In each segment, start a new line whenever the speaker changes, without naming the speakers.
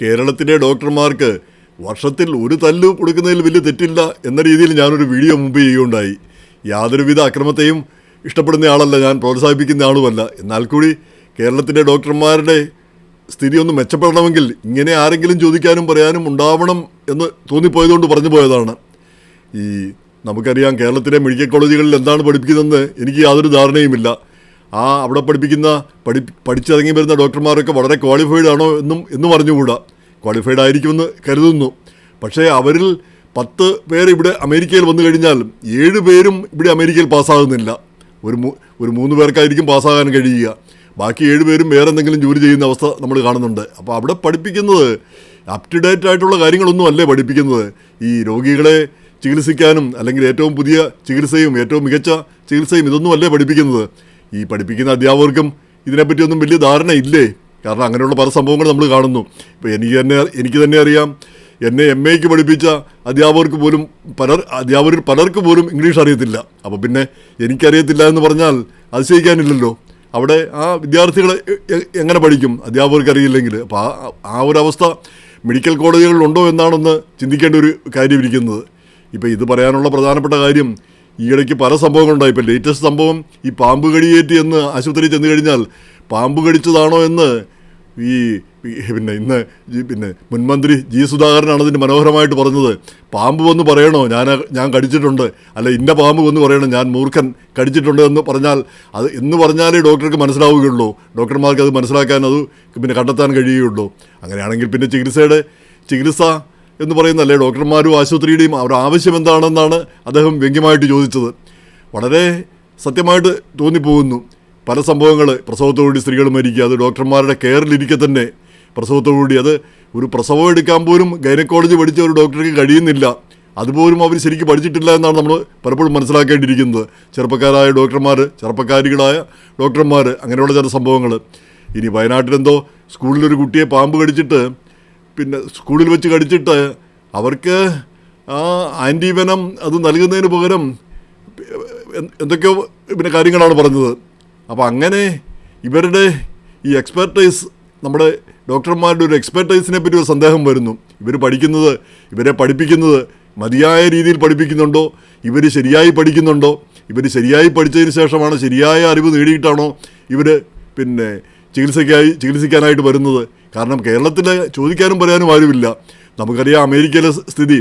കേരളത്തിലെ ഡോക്ടർമാർക്ക് വർഷത്തിൽ ഒരു തല്ല് കൊടുക്കുന്നതിൽ വലിയ തെറ്റില്ല എന്ന രീതിയിൽ ഞാനൊരു വീഡിയോ മുമ്പ് ചെയ്യുകയുണ്ടായി. യാതൊരുവിധ അക്രമത്തെയും ഇഷ്ടപ്പെടുന്ന ആളല്ല ഞാൻ, പ്രോത്സാഹിപ്പിക്കുന്ന ആളുമല്ല. എന്നാൽ കൂടി കേരളത്തിലെ ഡോക്ടർമാരുടെ സ്ഥിതി ഒന്ന് മെച്ചപ്പെടണമെങ്കിൽ ഇങ്ങനെ ആരെങ്കിലും ചോദിക്കാനും പറയാനും ഉണ്ടാവണം എന്ന് തോന്നിപ്പോയതുകൊണ്ട് പറഞ്ഞു പോയതാണ്. നമുക്കറിയാം കേരളത്തിലെ മെഡിക്കൽ കോളേജുകളിൽ എന്താണ് പഠിപ്പിക്കുന്നതെന്ന് എനിക്ക് യാതൊരു ധാരണയുമില്ല. അവിടെ പഠിച്ചിറങ്ങി വരുന്ന ഡോക്ടർമാരൊക്കെ വളരെ ക്വാളിഫൈഡ് ആണോ എന്നും അറിഞ്ഞുകൂടാ. ക്വാളിഫൈഡ് ആയിരിക്കുമെന്ന് കരുതുന്നു. പക്ഷേ അവരിൽ 10 പേര് ഇവിടെ അമേരിക്കയിൽ വന്നു കഴിഞ്ഞാൽ 7 പേരും ഇവിടെ അമേരിക്കയിൽ പാസ്സാകുന്നില്ല. ഒരു 3 പേർക്കായിരിക്കും പാസ്സാകാൻ കഴിയുക. ബാക്കി 7 പേരും വേറെ എന്തെങ്കിലും ജോലി ചെയ്യുന്ന അവസ്ഥ നമ്മൾ കാണുന്നുണ്ട്. അപ്പോൾ അവിടെ പഠിപ്പിക്കുന്നത് അപ് ടു ഡേറ്റ് ആയിട്ടുള്ള കാര്യങ്ങളൊന്നും അല്ലേ പഠിപ്പിക്കുന്നത്. ഈ രോഗികളെ ചികിത്സിക്കാനും അല്ലെങ്കിൽ ഏറ്റവും പുതിയ ചികിത്സയും ഏറ്റവും മികച്ച ചികിത്സയും ഇതൊന്നും അല്ലേ പഠിപ്പിക്കുന്നത്. ഈ പഠിപ്പിക്കുന്ന അധ്യാപകർക്കും ഇതിനെപ്പറ്റിയൊന്നും വലിയ ധാരണ ഇല്ലേ? കാരണം അങ്ങനെയുള്ള പല സംഭവങ്ങൾ നമ്മൾ കാണുന്നു. ഇപ്പോൾ എനിക്ക് തന്നെ അറിയാം, എന്നെ MA പഠിപ്പിച്ച അധ്യാപകരിൽ പലർക്ക് പോലും ഇംഗ്ലീഷ് അറിയത്തില്ല. അപ്പോൾ പിന്നെ എനിക്കറിയത്തില്ല എന്ന് പറഞ്ഞാൽ അതിശയിക്കാനില്ലല്ലോ. അവിടെ ആ വിദ്യാർത്ഥികൾ എങ്ങനെ പഠിക്കും അധ്യാപകർക്ക് അറിയില്ലെങ്കിൽ? അപ്പോൾ ആ ഒരവസ്ഥ മെഡിക്കൽ കോളേജുകളിലുണ്ടോ എന്നാണെന്ന് ചിന്തിക്കേണ്ട ഒരു കാര്യമിരിക്കുന്നത്. ഇപ്പോൾ ഇത് പറയാനുള്ള പ്രധാനപ്പെട്ട കാര്യം, ഈയിടയ്ക്ക് പല സംഭവങ്ങളുണ്ടായി. ഇപ്പോൾ ലേറ്റസ്റ്റ് സംഭവം ഈ പാമ്പ് കടിയേറ്റി എന്ന് ആശുപത്രിയിൽ ചെന്ന് കഴിഞ്ഞാൽ പാമ്പ് കടിച്ചതാണോ എന്ന് ഇന്ന് മുൻമന്ത്രി G. സുധാകരനാണ് ഇതിന് മനോഹരമായിട്ട് പറഞ്ഞത്. പാമ്പ് വന്ന് പറയണോ ഞാൻ കടിച്ചിട്ടുണ്ട്, അല്ല ഇന്ന പാമ്പ് വന്ന് പറയണോ ഞാൻ മൂർഖൻ കടിച്ചിട്ടുണ്ട് എന്ന് പറഞ്ഞാലേ ഡോക്ടർക്ക് മനസ്സിലാവുകയുള്ളൂ. ഡോക്ടർമാർക്ക് അത് മനസ്സിലാക്കാൻ കണ്ടെത്താൻ കഴിയുകയുള്ളൂ. അങ്ങനെയാണെങ്കിൽ പിന്നെ ചികിത്സ എന്ന് പറയുന്നല്ലേ ഡോക്ടർമാരും ആശുപത്രിയുടെയും അവരുടെ ആവശ്യം എന്താണെന്നാണ് അദ്ദേഹം വ്യംഗ്യമായിട്ട് ചോദിച്ചത്. വളരെ സത്യമായിട്ട് തോന്നിപ്പോകുന്നു. പല സംഭവങ്ങൾ, പ്രസവത്തോടുകൂടി സ്ത്രീകൾ മരിക്കുക, അത് ഡോക്ടർമാരുടെ കെയറിലിരിക്കെ തന്നെ പ്രസവത്തോടുകൂടി, അത് ഒരു പ്രസവം എടുക്കാൻ പോലും ഗൈനക്കോളജി പഠിച്ച ഒരു ഡോക്ടർക്ക് കഴിയുന്നില്ല. അതുപോലും അവർ ശരിക്കും പഠിച്ചിട്ടില്ല എന്നാണ് നമ്മൾ പലപ്പോഴും മനസ്സിലാക്കേണ്ടിയിരിക്കുന്നത്. ചെറുപ്പക്കാരികളായ ഡോക്ടർമാർ അങ്ങനെയുള്ള ചില സംഭവങ്ങൾ. ഇനി വയനാട്ടിലെന്തോ സ്കൂളിലൊരു കുട്ടിയെ പാമ്പ് കടിച്ചിട്ട് സ്കൂളിൽ വെച്ച് കടിച്ചിട്ട് അവർക്ക് ആൻറ്റിവെനം അത് നൽകുന്നതിന് പകരം എന്തൊക്കെയോ കാര്യങ്ങളാണ് പറഞ്ഞത്. അപ്പോൾ അങ്ങനെ ഇവരുടെ ഈ എക്സ്പെർട്ടൈസ്, നമ്മുടെ ഡോക്ടർമാരുടെ ഒരു എക്സ്പെർട്ടൈസിനെ പറ്റി ഒരു സന്ദേഹം വരുന്നു. ഇവരെ പഠിപ്പിക്കുന്നത് മതിയായ രീതിയിൽ പഠിപ്പിക്കുന്നുണ്ടോ? ഇവർ ശരിയായി പഠിക്കുന്നുണ്ടോ? ഇവർ ശരിയായി പഠിച്ചതിന് ശേഷമാണ്, ശരിയായ അറിവ് നേടിയിട്ടാണോ ഇവർ ചികിത്സിക്കാനായിട്ട് വരുന്നത്? കാരണം കേരളത്തിൽ ചോദിക്കാനും പറയാനും ആരുമില്ല. നമുക്കറിയാം അമേരിക്കയിലെ സ്ഥിതി.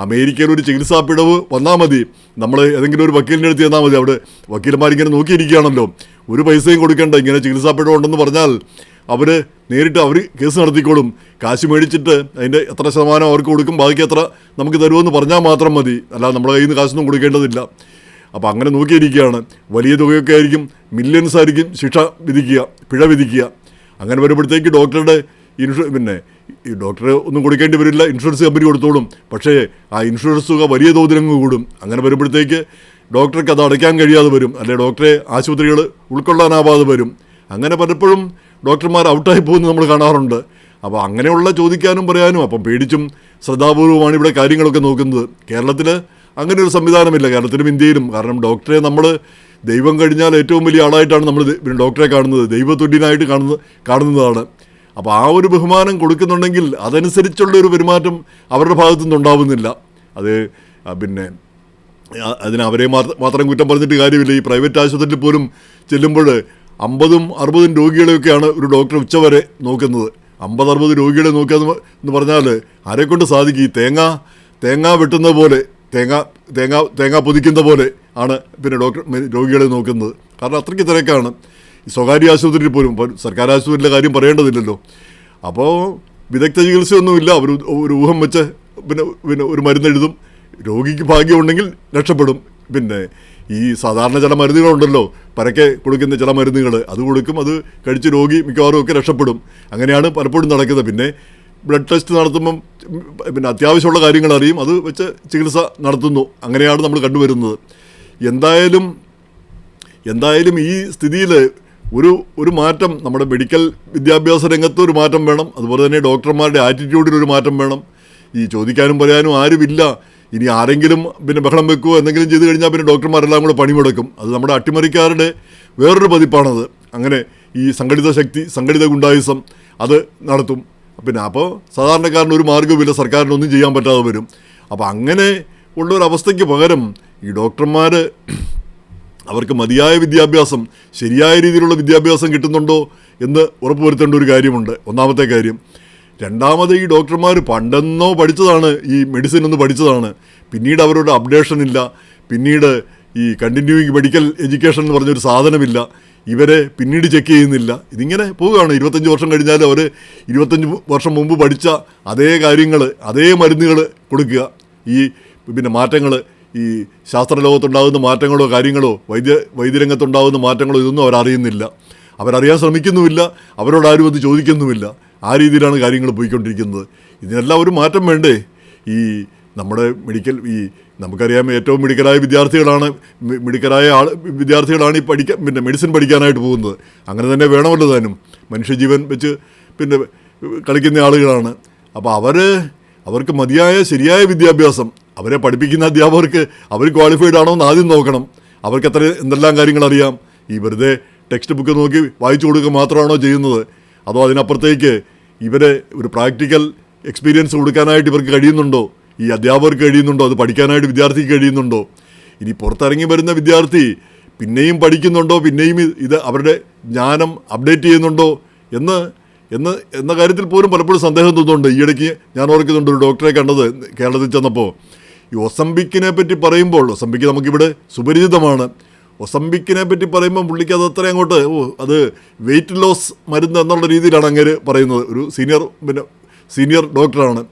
അമേരിക്കയിൽ ഒരു ചികിത്സാ പിഴവ് വന്നാൽ മതി, നമ്മൾ ഏതെങ്കിലും ഒരു വക്കീലിൻ്റെ അടുത്ത് ചെന്നാൽ മതി. അവിടെ വക്കീലന്മാരിങ്ങനെ നോക്കിയിരിക്കുകയാണല്ലോ, ഒരു പൈസയും കൊടുക്കേണ്ട. ഇങ്ങനെ ചികിത്സാ പിഴവുണ്ടെന്ന് പറഞ്ഞാൽ നേരിട്ട് അവർ കേസ് നടത്തിക്കോളും. കാശ് മേടിച്ചിട്ട് അതിൻ്റെ എത്ര ശതമാനം അവർക്ക് കൊടുക്കും, ബാക്കി എത്ര നമുക്ക് തരുമെന്ന് പറഞ്ഞാൽ മാത്രം മതി. അല്ലാതെ നമ്മുടെ കയ്യിൽ നിന്ന് കാശൊന്നും കൊടുക്കേണ്ടതില്ല. അപ്പോൾ അങ്ങനെ നോക്കിയിരിക്കുകയാണ്. വലിയ തുകയൊക്കെ ആയിരിക്കും, മില്യൺസ് ആയിരിക്കും പിഴ വിധിക്കുക. അങ്ങനെ വരുമ്പോഴത്തേക്ക് ഡോക്ടറുടെ ഈ ഡോക്ടർ ഒന്നും കൊടുക്കേണ്ടി വരില്ല, ഇൻഷുറൻസ് കമ്പനി കൊടുത്തോളും. പക്ഷേ ആ ഇൻഷുറൻസ് തുക വലിയ തോതിലങ്ങ് കൂടും. അങ്ങനെ വരുമ്പോഴത്തേക്ക് ഡോക്ടർക്ക് അത് അടയ്ക്കാൻ കഴിയാതെ വരും, അല്ലെങ്കിൽ ഡോക്ടറെ ആശുപത്രികൾ ഉൾക്കൊള്ളാനാവാതെ വരും. അങ്ങനെ പലപ്പോഴും ഡോക്ടർമാർ ഔട്ടായി പോകുന്നത് നമ്മൾ കാണാറുണ്ട്. അപ്പോൾ അങ്ങനെയുള്ള ചോദിക്കാനും പറയാനും അപ്പം പേടിച്ചും ശ്രദ്ധാപൂർവമാണ് ഇവിടെ കാര്യങ്ങളൊക്കെ നോക്കുന്നത്. കേരളത്തിൽ അങ്ങനെ ഒരു സംവിധാനമില്ല, കേരളത്തിലും ഇന്ത്യയിലും. കാരണം ഡോക്ടറെ നമ്മൾ ദൈവം കഴിഞ്ഞാൽ ഏറ്റവും വലിയ ആളായിട്ടാണ് നമ്മൾ ഡോക്ടറെ കാണുന്നത്, ദൈവതുല്യനായിട്ട് കാണുന്നതാണ്. അപ്പോൾ ആ ഒരു ബഹുമാനം കൊടുക്കുന്നുണ്ടെങ്കിൽ അതനുസരിച്ചുള്ളൊരു പെരുമാറ്റം അവരുടെ ഭാഗത്തു നിന്നുണ്ടാവുന്നില്ല. അതിന് അവരെ മാത്രം കുറ്റം പറഞ്ഞിട്ട് കാര്യമില്ല. ഈ പ്രൈവറ്റ് ആശുപത്രിയിൽ പോലും ചെല്ലുമ്പോൾ 50-60 രോഗികളെയൊക്കെയാണ് ഒരു ഡോക്ടർ ഉച്ചവരെ നോക്കുന്നത്. 50-60 രോഗികളെ നോക്കുക എന്ന് പറഞ്ഞാൽ ആരെക്കൊണ്ട് സാധിക്കും? ഈ തേങ്ങ വെട്ടുന്ന പോലെ, തേങ്ങ പൊതിക്കുന്ന പോലെ ആണ് ഡോക്ടർ രോഗികളെ നോക്കുന്നത്. കാരണം അത്രയ്ക്ക് തിരക്കാണ്. ഈ സ്വകാര്യ ആശുപത്രിയിൽ പോലും, സർക്കാർ ആശുപത്രിയിലെ കാര്യം പറയേണ്ടതില്ലല്ലോ. അപ്പോൾ വിദഗ്ധ ചികിത്സയൊന്നുമില്ല. ഒരു ഊഹം വെച്ച് ഒരു മരുന്നെഴുതും. രോഗിക്ക് ഭാഗ്യമുണ്ടെങ്കിൽ രക്ഷപ്പെടും. ഈ സാധാരണ ചില മരുന്നുകളുണ്ടല്ലോ, പരക്കെ കൊടുക്കുന്ന ചില മരുന്നുകൾ, അത് കൊടുക്കും. അത് കഴിച്ച് രോഗി മിക്കവാറും ഒക്കെ രക്ഷപ്പെടും. അങ്ങനെയാണ് പലപ്പോഴും നടക്കുന്നത്. പിന്നെ ബ്ലഡ് ടെസ്റ്റ് നടത്തുമ്പം അത്യാവശ്യമുള്ള കാര്യങ്ങൾ അറിയും, അത് വെച്ച് ചികിത്സ നടത്തുന്നു. അങ്ങനെയാണ് നമ്മൾ കണ്ടുവരുന്നത്. എന്തായാലും ഈ സ്ഥിതിയിൽ ഒരു മാറ്റം, നമ്മുടെ മെഡിക്കൽ വിദ്യാഭ്യാസ രംഗത്ത് ഒരു മാറ്റം വേണം. അതുപോലെ തന്നെ ഡോക്ടർമാരുടെ ആറ്റിറ്റ്യൂഡിനൊരു മാറ്റം വേണം. ഈ ചോദിക്കാനും പറയാനും ആരുമില്ല. ഇനി ആരെങ്കിലും ബഹളം വെക്കുകയോ എന്തെങ്കിലും ചെയ്ത് കഴിഞ്ഞാൽ ഡോക്ടർമാരെല്ലാം കൂടെ പണിമുടക്കും. അത് നമ്മുടെ അട്ടിമറിക്കാരുടെ വേറൊരു പതിപ്പാണത്. അങ്ങനെ ഈ സംഘടിത ഗുണ്ടായിസം അത് നടത്തും. പിന്നെ അപ്പോൾ സാധാരണക്കാരന് ഒരു മാർഗ്ഗവുമില്ല, സർക്കാരിനൊന്നും ചെയ്യാൻ പറ്റാതെ വരും. അപ്പോൾ അങ്ങനെ ഉള്ളൊരവസ്ഥയ്ക്ക് പകരം ഈ ഡോക്ടർമാർ അവർക്ക് മതിയായ വിദ്യാഭ്യാസം, ശരിയായ രീതിയിലുള്ള വിദ്യാഭ്യാസം കിട്ടുന്നുണ്ടോ എന്ന് ഉറപ്പുവരുത്തേണ്ട ഒരു കാര്യമുണ്ട്, ഒന്നാമത്തെ കാര്യം. രണ്ടാമത് ഈ ഡോക്ടർമാർ പണ്ടെന്നോ പഠിച്ചതാണ്, ഈ മെഡിസിൻ ഒന്ന് പഠിച്ചതാണ്, പിന്നീട് അവരുടെ അപ്ഡേഷൻ ഇല്ല, പിന്നീട് ഈ കണ്ടിന്യൂയിങ് മെഡിക്കൽ എഡ്യൂക്കേഷൻ എന്ന് പറഞ്ഞൊരു സാധനമില്ല, ഇവരെ പിന്നീട് ചെക്ക് ചെയ്യുന്നില്ല. ഇതിങ്ങനെ പോവുകയാണ്. 25 വർഷം കഴിഞ്ഞാൽ അവർ 25 വർഷം മുമ്പ് പഠിച്ച അതേ കാര്യങ്ങൾ, അതേ മരുന്നുകൾ കൊടുക്കുക. ഈ പിന്നെ മാറ്റങ്ങൾ, ഈ ശാസ്ത്രലോകത്തുണ്ടാകുന്ന മാറ്റങ്ങളോ കാര്യങ്ങളോ വൈദ്യരംഗത്തുണ്ടാകുന്ന മാറ്റങ്ങളോ ഇതൊന്നും അവരറിയുന്നില്ല, അവരറിയാൻ ശ്രമിക്കുന്നുമില്ല, അവരോടാരും അത് ചോദിക്കുന്നുമില്ല. ആ രീതിയിലാണ് കാര്യങ്ങൾ പോയിക്കൊണ്ടിരിക്കുന്നത്. ഇതിനെല്ലാം ഒരു മാറ്റം വേണ്ടേ? ഈ നമ്മുടെ നമുക്കറിയാം ഏറ്റവും മിടുക്കരായ വിദ്യാർത്ഥികളാണ് ഈ പിന്നെ മെഡിസിൻ പഠിക്കാനായിട്ട് പോകുന്നത്. അങ്ങനെ തന്നെ വേണമല്ലോ താനും, മനുഷ്യജീവൻ വെച്ച് പിന്നെ കളിക്കുന്ന ആളുകളാണ്. അപ്പോൾ അവർക്ക് മതിയായ ശരിയായ വിദ്യാഭ്യാസം, അവരെ പഠിപ്പിക്കുന്ന അധ്യാപകർക്ക് അവർ ക്വാളിഫൈഡ് ആണോ എന്ന് ആദ്യം നോക്കണം. അവർക്ക് എന്തെല്ലാം കാര്യങ്ങൾ അറിയാം? ഈ വെറുതെ ടെക്സ്റ്റ് ബുക്ക് നോക്കി വായിച്ചു കൊടുക്കുക മാത്രമാണോ ചെയ്യുന്നത്? അതോ അതിനപ്പുറത്തേക്ക് ഇവരെ ഒരു പ്രാക്ടിക്കൽ എക്സ്പീരിയൻസ് കൊടുക്കാനായിട്ട് ഇവർക്ക് കഴിയുന്നുണ്ടോ? ഈ അധ്യാപകർക്ക് കഴിയുന്നുണ്ടോ? അത് പഠിക്കാനായിട്ട് വിദ്യാർത്ഥിക്ക് കഴിയുന്നുണ്ടോ? ഇനി പുറത്തിറങ്ങി വരുന്ന വിദ്യാർത്ഥി പിന്നെയും പഠിക്കുന്നുണ്ടോ? പിന്നെയും ഇത് അവരുടെ ജ്ഞാനം അപ്ഡേറ്റ് ചെയ്യുന്നുണ്ടോ എന്ന കാര്യത്തിൽ പോലും പലപ്പോഴും സന്ദേഹം തോന്നുന്നുണ്ട്. ഈയിടയ്ക്ക് ഞാൻ ഓർക്കുന്നുണ്ട്, ഒരു ഡോക്ടറെ കണ്ടത് കേരളത്തിൽ ചെന്നപ്പോൾ. ഈ ഒസംബിക്കിനെ പറ്റി പറയുമ്പോൾ, ഒസംബിക്ക് നമുക്കിവിടെ സുപരിചിതമാണ്. ഒസംബിക്കിനെ പറ്റി പറയുമ്പോൾ പുള്ളിക്ക് അത് അത്ര അങ്ങോട്ട് അത് വെയിറ്റ് ലോസ് മരുന്ന് എന്നുള്ള രീതിയിലാണ് അങ്ങേര് പറയുന്നത്. ഒരു സീനിയർ ഡോക്ടറാണ്.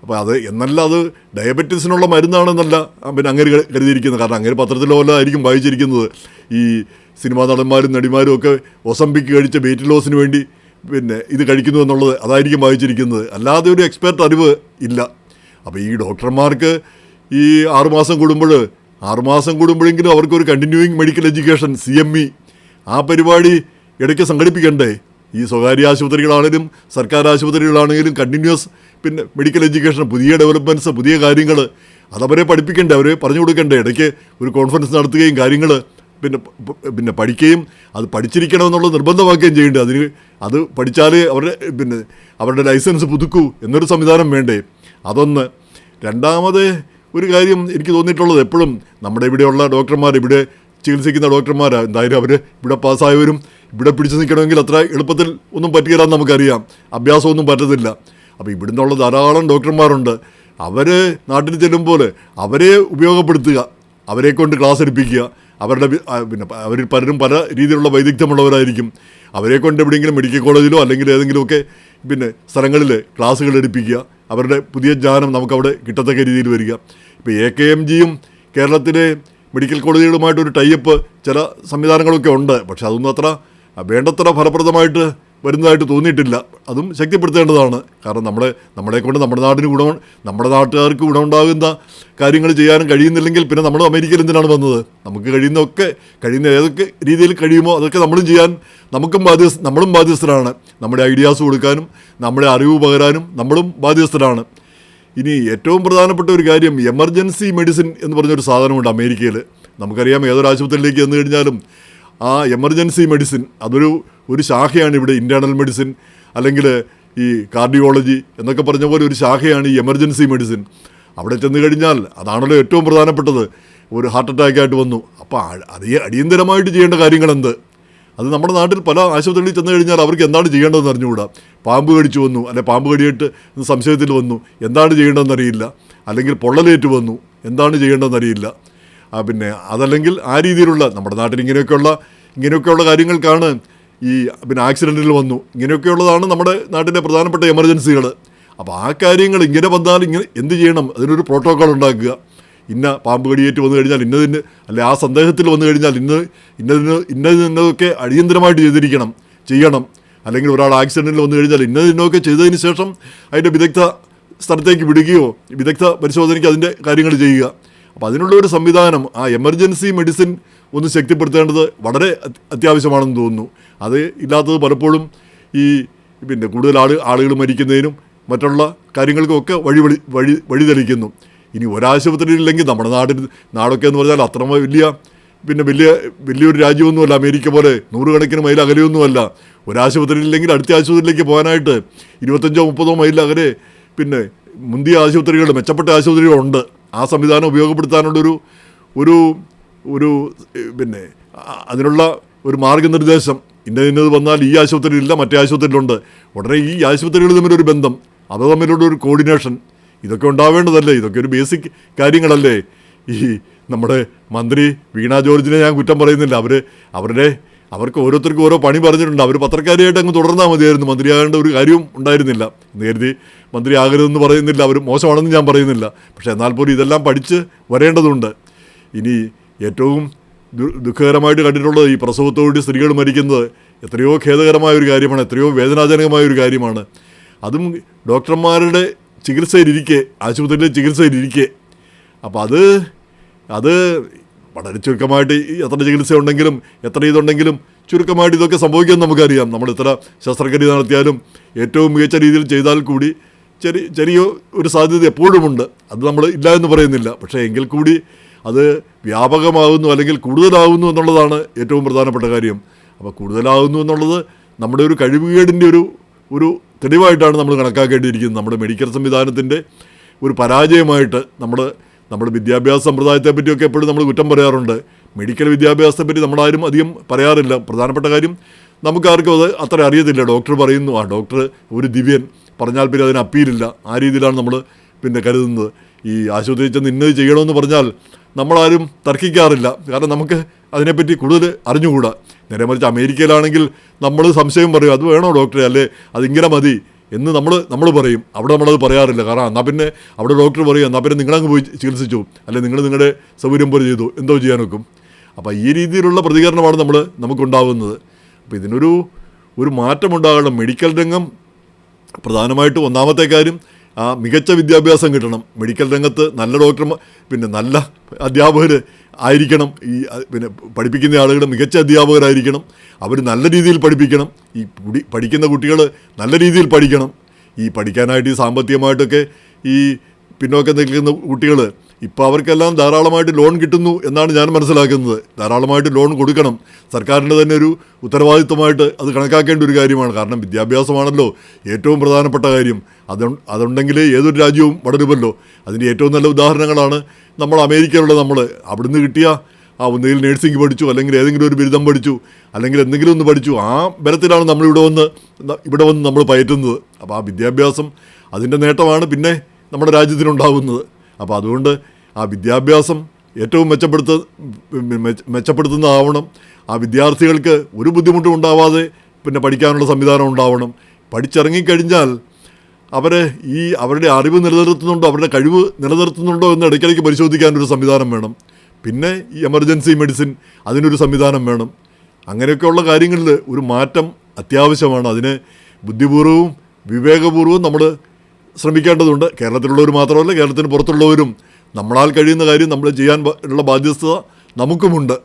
അപ്പോൾ അത് എന്നല്ല അത് ഡയബറ്റീസിനുള്ള മരുന്നാണെന്നല്ല പിന്നെ അങ്ങേര് കരുതിയിരിക്കുന്നത്. കാരണം അങ്ങേര് പത്രത്തിലോ വല്ല ആയിരിക്കും വായിച്ചിരിക്കുന്നത്. ഈ സിനിമാ നടന്മാരും നടിമാരും ഒക്കെ ഒസംബിക്ക് കഴിച്ച വെയിറ്റ് ലോസിന് വേണ്ടി പിന്നെ ഇത് കഴിക്കുന്നു എന്നുള്ളത് അതായിരിക്കും വായിച്ചിരിക്കുന്നത്. അല്ലാതെ ഒരു എക്സ്പെർട്ട് അറിവ് ഇല്ല. അപ്പോൾ ഈ ഡോക്ടർമാർക്ക് ഈ 6 മാസം കൂടുമ്പോഴെങ്കിലും അവർക്കൊരു കണ്ടിന്യൂയിങ് മെഡിക്കൽ എഡ്യൂക്കേഷൻ CME ആ പരിപാടി ഇടയ്ക്ക് സംഘടിപ്പിക്കണ്ടേ? ഈ സ്വകാര്യ ആശുപത്രികളാണെങ്കിലും സർക്കാർ ആശുപത്രികളാണെങ്കിലും കണ്ടിന്യൂസ് പിന്നെ മെഡിക്കൽ എഡ്യൂക്കേഷൻ, പുതിയ ഡെവലപ്മെൻറ്റ്സ്, പുതിയ കാര്യങ്ങൾ അതവരെ പഠിപ്പിക്കണ്ടേ, അവരെ പറഞ്ഞു കൊടുക്കണ്ടേ? ഇടയ്ക്ക് ഒരു കോൺഫറൻസ് നടത്തുകയും കാര്യങ്ങൾ പിന്നെ പഠിക്കുകയും അത് പഠിച്ചിരിക്കണമെന്നുള്ളത് നിർബന്ധമാക്കുകയും ചെയ്യേണ്ടത്. അത് പഠിച്ചാൽ അവരുടെ ലൈസൻസ് പുതുക്കൂ എന്നൊരു സംവിധാനം വേണ്ടേ? അതൊന്ന്. രണ്ടാമത് ഒരു കാര്യം എനിക്ക് തോന്നിയിട്ടുള്ളത്, എപ്പോഴും നമ്മുടെ ഇവിടെയുള്ള ഡോക്ടർമാർ, ഇവിടെ ചികിത്സിക്കുന്ന ഡോക്ടർമാർ, എന്തായാലും അവർ ഇവിടെ പാസ്സായവരും ഇവിടെ പിടിച്ചു നിൽക്കണമെങ്കിൽ അത്ര എളുപ്പത്തിൽ ഒന്നും പറ്റുകയില്ലെന്ന് നമുക്കറിയാം, അഭ്യാസമൊന്നും പറ്റത്തില്ല. അപ്പോൾ ഇവിടുന്നുള്ള ധാരാളം ഡോക്ടർമാരുണ്ട്. അവർ നാട്ടിൽ ചെല്ലുമ്പോൾ അവരെ ഉപയോഗപ്പെടുത്തുക, അവരെ കൊണ്ട് ക്ലാസ് എടുപ്പിക്കുക. അവരിൽ പലരും പല രീതിയിലുള്ള വൈദഗ്ധ്യമുള്ളവരായിരിക്കും. അവരെ കൊണ്ട് എവിടെയെങ്കിലും മെഡിക്കൽ കോളേജിലോ അല്ലെങ്കിൽ ഏതെങ്കിലുമൊക്കെ സ്ഥലങ്ങളിൽ ക്ലാസ്സുകൾ എടുപ്പിക്കുക. അവരുടെ പുതിയ ജ്ഞാനം നമുക്കവിടെ കിട്ടത്തക്ക രീതിയിൽ വരിക. ഇപ്പോൾ AKMGയും കേരളത്തിലെ മെഡിക്കൽ കോളേജുകളുമായിട്ടൊരു ടൈപ്പ് ചില സംവിധാനങ്ങളൊക്കെ ഉണ്ട്. പക്ഷെ അതൊന്നും അത്ര വേണ്ടത്ര ഫലപ്രദമായിട്ട് വരുന്നതായിട്ട് തോന്നിയിട്ടില്ല. അതും ശക്തിപ്പെടുത്തേണ്ടതാണ്. കാരണം നമ്മളെ കൊണ്ട് നമ്മുടെ നാട്ടുകാർക്ക് ഗുണമുണ്ടാകുന്ന കാര്യങ്ങൾ ചെയ്യാനും കഴിയുന്നില്ലെങ്കിൽ പിന്നെ നമ്മൾ അമേരിക്കയിൽ എന്തിനാണ് വന്നത്? നമുക്ക് കഴിയുന്ന ഏതൊക്കെ രീതിയിൽ കഴിയുമോ അതൊക്കെ നമ്മളും ചെയ്യാൻ നമ്മളും ബാധ്യസ്ഥരാണ്. നമ്മുടെ ഐഡിയാസ് കൊടുക്കാനും നമ്മുടെ അറിവ് പകരാനും നമ്മളും ബാധ്യസ്ഥരാണ്. ഇനി ഏറ്റവും പ്രധാനപ്പെട്ട ഒരു കാര്യം, എമർജൻസി മെഡിസിൻ എന്ന് പറഞ്ഞൊരു സാധനമുണ്ട് അമേരിക്കയിൽ. നമുക്കറിയാം, ഏതൊരു ആശുപത്രിയിലേക്ക് ചെന്ന് കഴിഞ്ഞാലും ആ എമർജൻസി മെഡിസിൻ ഒരു ശാഖയാണ് ഇവിടെ. ഇൻറ്റേർണൽ മെഡിസിൻ അല്ലെങ്കിൽ ഈ കാർഡിയോളജി എന്നൊക്കെ പറഞ്ഞ പോലെ ഒരു ശാഖയാണ് ഈ എമർജൻസി മെഡിസിൻ. അവിടെ ചെന്ന് കഴിഞ്ഞാൽ അതാണല്ലോ ഏറ്റവും പ്രധാനപ്പെട്ടത്. ഒരു ഹാർട്ട് അറ്റാക്കായിട്ട് വന്നു, അപ്പോൾ അടിയന്തരമായിട്ട് ചെയ്യേണ്ട കാര്യങ്ങളെന്ത്? അത് നമ്മുടെ നാട്ടിൽ പല ആശുപത്രികളിൽ ചെന്ന് കഴിഞ്ഞാൽ അവർക്ക് എന്താണ് ചെയ്യേണ്ടതെന്ന് അറിഞ്ഞുകൂടാ. പാമ്പ് കടിച്ചു വന്നു, അല്ലെങ്കിൽ പാമ്പ് കടിയിട്ട് സംശയത്തിൽ വന്നു, എന്താണ് ചെയ്യേണ്ടതെന്നറിയില്ല. അല്ലെങ്കിൽ പൊള്ളലേറ്റ് വന്നു, എന്താണ് ചെയ്യേണ്ടതെന്നറിയില്ല. അതല്ലെങ്കിൽ ആ രീതിയിലുള്ള നമ്മുടെ നാട്ടിൽ ഇങ്ങനെയൊക്കെയുള്ള കാര്യങ്ങൾക്കാണ് ഈ ആക്സിഡൻറ്റിൽ വന്നു, ഇങ്ങനെയൊക്കെയുള്ളതാണ് നമ്മുടെ നാട്ടിലെ പ്രധാനപ്പെട്ട എമർജൻസികൾ. അപ്പോൾ ആ കാര്യങ്ങൾ ഇങ്ങനെ വന്നാൽ എന്ത് ചെയ്യണം? അതിനൊരു പ്രോട്ടോക്കോൾ ഉണ്ടാക്കുക. ഇന്ന പാമ്പ് കടിയേറ്റ് വന്നു കഴിഞ്ഞാൽ ഇന്നതിന്, അല്ലെ ആ സന്ദേഹത്തിൽ വന്നു കഴിഞ്ഞാൽ ഇന്നതൊക്കെ അടിയന്തരമായിട്ട് ചെയ്യണം. അല്ലെങ്കിൽ ഒരാൾ ആക്സിഡൻറ്റിൽ വന്നു കഴിഞ്ഞാൽ ഇന്നതൊക്കെ ചെയ്തതിന് ശേഷം അതിൻ്റെ വിദഗ്ധ സ്ഥലത്തേക്ക് വിടുകയോ വിദഗ്ധ പരിശോധനയ്ക്ക് അതിൻ്റെ കാര്യങ്ങൾ ചെയ്യുക. അപ്പോൾ അതിനുള്ളൊരു സംവിധാനം ആ എമർജൻസി മെഡിസിൻ ഒന്ന് ശക്തിപ്പെടുത്തേണ്ടത് വളരെ അത്യാവശ്യമാണെന്ന് തോന്നുന്നു. അത് ഇല്ലാത്തത് പലപ്പോഴും കൂടുതൽ ആളുകൾ മരിക്കുന്നതിനും മറ്റുള്ള കാര്യങ്ങൾക്കൊക്കെ വഴിതെളിക്കുന്നു. ഇനി ഒരാശുപത്രിയില്ലെങ്കിൽ നമ്മുടെ നാടൊക്കെ എന്ന് പറഞ്ഞാൽ അത്ര വലിയ പിന്നെ വലിയൊരു രാജ്യമൊന്നുമല്ല അമേരിക്ക പോലെ 100 കണക്കിന് മൈൽ അകലെയൊന്നുമല്ല. ഒരാശുപത്രിയില്ലെങ്കിൽ അടുത്ത ആശുപത്രിയിലേക്ക് പോകാനായിട്ട് 25-30 മൈൽ അകലെ പിന്നെ മുന്തിയ ആശുപത്രികൾ, മെച്ചപ്പെട്ട ആശുപത്രികളുണ്ട്. ആ സംവിധാനം ഉപയോഗപ്പെടുത്താനുള്ളൊരു ഒരു ഒരു പിന്നെ അതിനുള്ള ഒരു മാർഗനിർദ്ദേശം, ഇന്നത് വന്നാൽ ഈ ആശുപത്രിയിലില്ല മറ്റേ ആശുപത്രിയിലുണ്ട്, ഉടനെ ഈ ആശുപത്രികൾ തമ്മിലൊരു ബന്ധം, അത് തമ്മിലുള്ള ഒരു കോർഡിനേഷൻ, ഇതൊക്കെ ഉണ്ടാവേണ്ടതല്ലേ? ഇതൊക്കെ ഒരു ബേസിക് കാര്യങ്ങളല്ലേ? ഈ നമ്മുടെ മന്ത്രി വീണ ജോർജിനെ ഞാൻ കുറ്റം പറയുന്നില്ല. അവർക്ക് ഓരോരുത്തർക്കും ഓരോ പണി പറഞ്ഞിട്ടുണ്ട്. അവർ പത്രക്കാരിയായിട്ട് അങ്ങ് തുടർന്നാൽ മതിയായിരുന്നു, മന്ത്രിയാകേണ്ട ഒരു കാര്യവും ഉണ്ടായിരുന്നില്ല എന്ന് കരുതി മന്ത്രി ആകരുതെന്ന് പറയുന്നില്ല, അവർ മോശമാണെന്ന് ഞാൻ പറയുന്നില്ല. പക്ഷേ എന്നാൽ പോലും ഇതെല്ലാം പഠിച്ച് വരേണ്ടതുണ്ട്. ഇനി ഏറ്റവും ദുഃഖകരമായിട്ട് കണ്ടിട്ടുള്ളത് ഈ പ്രസവത്തോടുകൂടി സ്ത്രീകൾ മരിക്കുന്നത് എത്രയോ ഖേദകരമായ ഒരു കാര്യമാണ്, എത്രയോ വേദനാജനകമായ ഒരു കാര്യമാണ്. അതും ഡോക്ടർമാരുടെ ചികിത്സയിലിരിക്കെ, ആശുപത്രിയിലെ ചികിത്സയിലിരിക്കെ. അപ്പോൾ അത് വളരെ ചുരുക്കമായിട്ട് എത്ര ചികിത്സ ഉണ്ടെങ്കിലും എത്ര ഇതുണ്ടെങ്കിലും ചുരുക്കമായിട്ട് ഇതൊക്കെ സംഭവിക്കുമെന്ന് നമുക്കറിയാം. നമ്മൾ ഇത്ര ശസ്ത്രക്രിയ നടത്തിയാലും ഏറ്റവും മികച്ച രീതിയിൽ ചെയ്താൽ കൂടി ചെറിയ ഒരു സാധ്യത എപ്പോഴുമുണ്ട്. അത് നമ്മൾ ഇല്ല എന്ന് പറയുന്നില്ല. പക്ഷേ എങ്കിൽ കൂടി അത് വ്യാപകമാകുന്നു അല്ലെങ്കിൽ കൂടുതലാകുന്നു എന്നുള്ളതാണ് ഏറ്റവും പ്രധാനപ്പെട്ട കാര്യം. അപ്പോൾ കൂടുതലാകുന്നു എന്നുള്ളത് നമ്മുടെ ഒരു കഴിവുകേടിൻ്റെ ഒരു തെളിവായിട്ടാണ് നമ്മൾ കണക്കാക്കേണ്ടിയിരിക്കുന്നത്. നമ്മുടെ മെഡിക്കൽ സംവിധാനത്തിൻ്റെ ഒരു പരാജയമായിട്ട് നമ്മുടെ വിദ്യാഭ്യാസ സമ്പ്രദായത്തെപ്പറ്റിയൊക്കെ എപ്പോഴും നമ്മൾ കുറ്റം പറയാറുണ്ട്. മെഡിക്കൽ വിദ്യാഭ്യാസത്തെപ്പറ്റി നമ്മളാരും അധികം പറയാറില്ല. പ്രധാനപ്പെട്ട കാര്യം നമുക്കാർക്കും അത് അത്ര അറിയത്തില്ല. ഡോക്ടർ പറയുന്നു, ഡോക്ടർ ഒരു ദിവ്യൻ പറഞ്ഞാൽ പിന്നെ അതിന് അപ്പീലില്ല. ആ രീതിയിലാണ് നമ്മൾ പിന്നെ കരുതുന്നത്. ഈ ആശുപത്രിയിൽ ചെന്ന് ഇന്നത് ചെയ്യണമെന്ന് പറഞ്ഞാൽ നമ്മളാരും തർക്കിക്കാറില്ല. കാരണം നമുക്ക് അതിനെപ്പറ്റി കൂടുതൽ അറിഞ്ഞുകൂടാ. നേരെ മറിച്ച് അമേരിക്കയിലാണെങ്കിൽ നമ്മൾ സംശയം പറയും, അത് വേണോ ഡോക്ടറെ, അല്ലേ അതിങ്ങനെ മതി എന്ന് നമ്മൾ പറയും. അവിടെ നമ്മളത് പറയാറില്ല. കാരണം എന്നാൽ പിന്നെ അവിടെ ഡോക്ടർ പറയും, എന്നാൽ പിന്നെ നിങ്ങളങ്ങ് പോയി ചികിത്സിച്ചു, അല്ലെ നിങ്ങളുടെ സൗകര്യം പോലെ ചെയ്തു, എന്തോ ചെയ്യാൻ നോക്കും. അപ്പോൾ ഈ രീതിയിലുള്ള പ്രതികരണമാണ് നമുക്കുണ്ടാകുന്നത്. അപ്പോൾ ഇതിനൊരു മാറ്റമുണ്ടാകണം. മെഡിക്കൽ രംഗം പ്രധാനമായിട്ടും ഒന്നാമത്തെ കാര്യം മികച്ച വിദ്യാഭ്യാസം കിട്ടണം. മെഡിക്കൽ രംഗത്ത് നല്ല ഡോക്ടർമാർ, പിന്നെ നല്ല അധ്യാപകർ ആയിരിക്കണം. പിന്നെ പഠിപ്പിക്കുന്ന ആളുകൾ മികച്ച അധ്യാപകരായിരിക്കണം. അവർ നല്ല രീതിയിൽ പഠിപ്പിക്കണം. ഈ പഠിക്കുന്ന കുട്ടികൾ നല്ല രീതിയിൽ പഠിക്കണം. ഈ പഠിക്കാനായിട്ട് ഈ സാമ്പത്തികമായിട്ടൊക്കെ ഈ പിന്നോക്കം നിൽക്കുന്ന കുട്ടികൾ ഇപ്പോൾ അവർക്കെല്ലാം ധാരാളമായിട്ട് ലോൺ കിട്ടുന്നു എന്നാണ് ഞാൻ മനസ്സിലാക്കുന്നത്. ധാരാളമായിട്ട് ലോൺ കൊടുക്കണം. സർക്കാരിൻ്റെ തന്നെ ഒരു ഉത്തരവാദിത്വമായിട്ട് അത് കണക്കാക്കേണ്ട ഒരു കാര്യമാണ്. കാരണം വിദ്യാഭ്യാസമാണല്ലോ ഏറ്റവും പ്രധാനപ്പെട്ട കാര്യം. അതുണ്ടെങ്കിൽ ഏതൊരു രാജ്യവും വളരുമല്ലോ. അതിൻ്റെ ഏറ്റവും നല്ല ഉദാഹരണങ്ങളാണ് അമേരിക്കയിലുള്ള അവിടുന്ന് കിട്ടിയ ഒന്നുകിൽ നേഴ്സിംഗ് പഠിച്ചു, അല്ലെങ്കിൽ ഏതെങ്കിലും ഒരു ബിരുദം പഠിച്ചു, അല്ലെങ്കിൽ എന്തെങ്കിലും ഒന്ന് പഠിച്ചു. ആ ബലത്തിലാണ് ഇവിടെ വന്ന് നമ്മൾ പയറ്റുന്നത്. അപ്പോൾ ആ വിദ്യാഭ്യാസം അതിൻ്റെ നേട്ടമാണ് പിന്നെ നമ്മുടെ രാജ്യത്തിനുണ്ടാകുന്നത്. അപ്പോൾ അതുകൊണ്ട് ആ വിദ്യാഭ്യാസം ഏറ്റവും മെച്ചപ്പെടുത്തുന്നതാവണം. ആ വിദ്യാർത്ഥികൾക്ക് ഒരു ബുദ്ധിമുട്ടും ഉണ്ടാവാതെ പിന്നെ പഠിക്കാനുള്ള സംവിധാനം ഉണ്ടാവണം. പഠിച്ചിറങ്ങിക്കഴിഞ്ഞാൽ അവരുടെ അറിവ് നിലനിർത്തുന്നുണ്ടോ, അവരുടെ കഴിവ് നിലനിർത്തുന്നുണ്ടോ എന്ന് ഇടയ്ക്കിടയ്ക്ക് പരിശോധിക്കാനൊരു സംവിധാനം വേണം. പിന്നെ ഈ എമർജൻസി മെഡിസിൻ, അതിനൊരു സംവിധാനം വേണം. അങ്ങനെയൊക്കെയുള്ള കാര്യങ്ങളിൽ ഒരു മാറ്റം അത്യാവശ്യമാണ്. അതിന് ബുദ്ധിപൂർവ്വവും വിവേകപൂർവ്വവും നമ്മൾ ശ്രമിക്കേണ്ടതുണ്ട്. കേരളത്തിലുള്ളവർ മാത്രമല്ല, കേരളത്തിന് പുറത്തുള്ളവരും നമ്മളാൽ കഴിയുന്ന കാര്യം നമ്മൾ ചെയ്യാൻ ഉള്ള ബാധ്യത നമുക്കുമുണ്ട്.